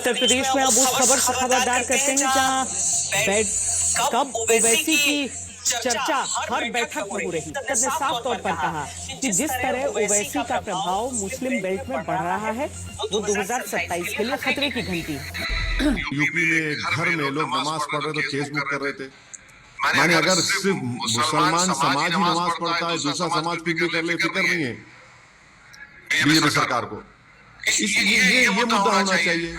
उत्तर प्रदेश में अब उस खबर से खबरदार करते हैं जहां बेड कब ओवैसी की चर्चा हर बैठक में हो रही। ने साफ तौर पर कहा कि जिस तरह ओवैसी का प्रभाव मुस्लिम बेल्ट में बढ़ रहा है वो 2027 के लिए खतरे की घंटी है। यूपी में घर में लोग नमाज पढ़ रहे तो फेसबुक कर रहे थे। माने अगर सिर्फ मुसलमान समाज ही नमाज पढ़ता है, दूसरा समाज कुछ भी कर ले, फिक्र नहीं है बीजेपी सरकार को। ये मुद्दा होना चाहिए।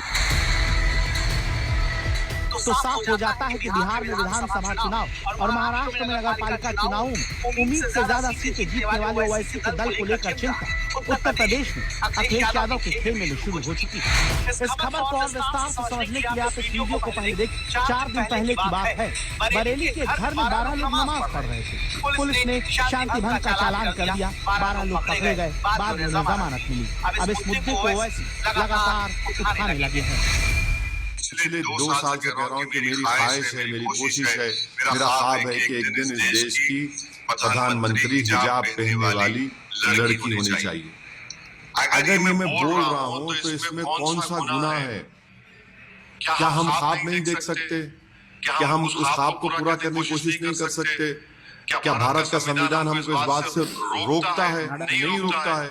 तो साफ हो जाता है कि बिहार में विधानसभा चुनाव और महाराष्ट्र में नगरपालिका चुनाव में उम्मीद से ज्यादा सीटें जीतने वाले ओवैसी के दल को लेकर चिंता उत्तर प्रदेश में अखिलेश यादव के खेल में शुरू हो चुकी है। इस खबर को और विस्तार से समझने के लिए आप इस वीडियो को पहले देखें। 4 दिन पहले की बात है, बरेली के घर में 12 लोग नमाज पढ़ रहे थे। पुलिस ने शांति भंग का चालान कर दिया, 12 लोग पकड़े गए, बाद में जमानत मिली। अब इस मुद्दे को ओवैसी लगातार उठाने लगे हैं। पिछले 2 साल से कह रहा हूँ कि मेरी ख्वाहिश है, मेरी कोशिश है, मेरा ख्वाब है कि एक दिन इस देश की प्रधानमंत्री हिजाब पहनने वाली लड़की होनी चाहिए। अगर ये मैं बोल रहा हूँ तो इसमें कौन सा गुनाह है? क्या हम ख्वाब नहीं देख सकते? क्या हम उस ख्वाब को पूरा करने की कोशिश नहीं कर सकते? क्या भारत का संविधान हमको इस बात से रोकता है? नहीं रोकता है।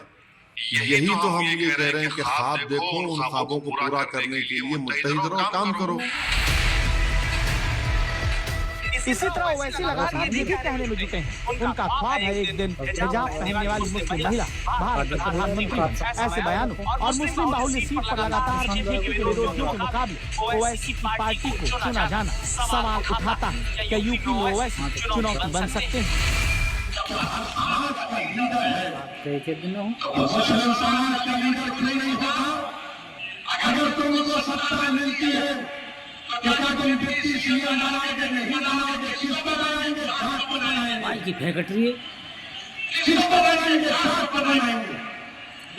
यही तो हम ये कह रहे हैं कि ख्वाब देखो, उन ख्वाबों को पूरा करने के लिए मुत्तहिद रहो, काम करो। इसी तरह ओवैसी लगातार ये भी कहने में जुटे हैं उनका ख्वाब है एक दिन हिजाब पहनने वाली मुस्लिम महिला भारत के प्रधानमंत्री। ऐसे बयानों और मुस्लिम बाहुल्य सीट पर लगातार बीजेपी के विरोधियों के मुकाबले ओवैसी की पार्टी को चुना जाना सवाल उठाता है। क्या यूपी में ओवैसी चुनौती बन सकते हैं? अगर तुमको सत्ता मिलती है तो क्या तुम डिप्टी सीएम बनाओगे, नहीं बनाओगे? किसको बनाएंगे? साथ को बनाएंगे। की फैक्ट्री है, किसको बनाएंगे? साथ को बनाएंगे।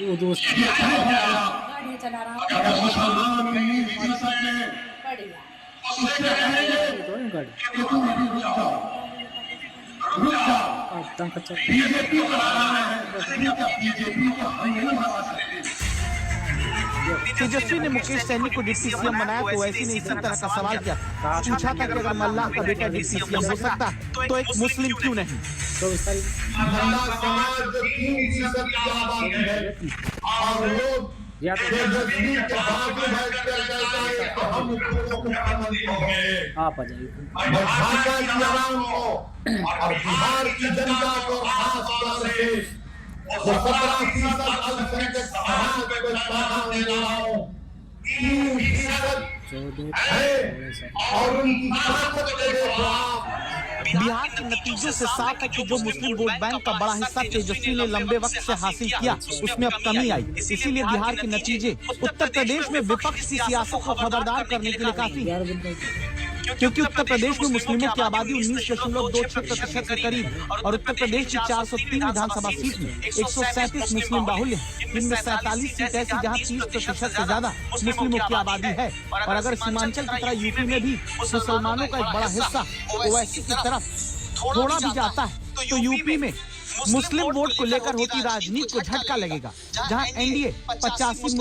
वो दोस्त अगर मुसलमान 19% में उससे कहेंगे कि तुम अभी रुक जाओ, रुक जाओ। बीजेपी को हराना है, बीजेपी को हम नहीं हरा सकते। तेजस्वी ने मुकेश सहनी को डिप्टी सीएम बनाया तो ओवैसी ने इसी तरह का सवाल किया। पूछा था कि अगर मल्लाह का बेटा डिप्टी सीएम हो सकता है तो एक मुस्लिम क्यों नहीं? और लोग तेजस्वी के बाजू बैठकर कहते हैं कि हम मुख्यमंत्री होंगे। आप आ जाइए। भाजपा की आवाम को और बिहार की जनता को खास तौर से 17% अल्पसंख्यक समाज को पैगाम दे रहा हूं। 3% है और उनकी ताकत को देखो आप। बिहार के नतीजों से साफ है कि जो मुस्लिम वोट बैंक का बड़ा हिस्सा तेजस्वी ने लंबे वक्त से हासिल किया उसमें अब कमी आई। इसीलिए बिहार के नतीजे उत्तर प्रदेश में विपक्ष की सियासत को खबरदार करने के लिए काफी है। क्योंकि उत्तर प्रदेश में मुस्लिमों की आबादी 19.26% के करीब और उत्तर प्रदेश की 403 विधानसभा सीट में 137 मुस्लिम बाहुल्य हैं। इनमें 47 सीट ऐसी जहां 30% से ज्यादा मुस्लिमों की आबादी है। और अगर सीमांचल की तरह यूपी में भी मुसलमानों का एक बड़ा हिस्सा ओवैसी की तरफ थोड़ा भी जाता है तो यूपी में मुस्लिम वोट को लेकर होती राजनीति को झटका लगेगा। जहां एनडीए 85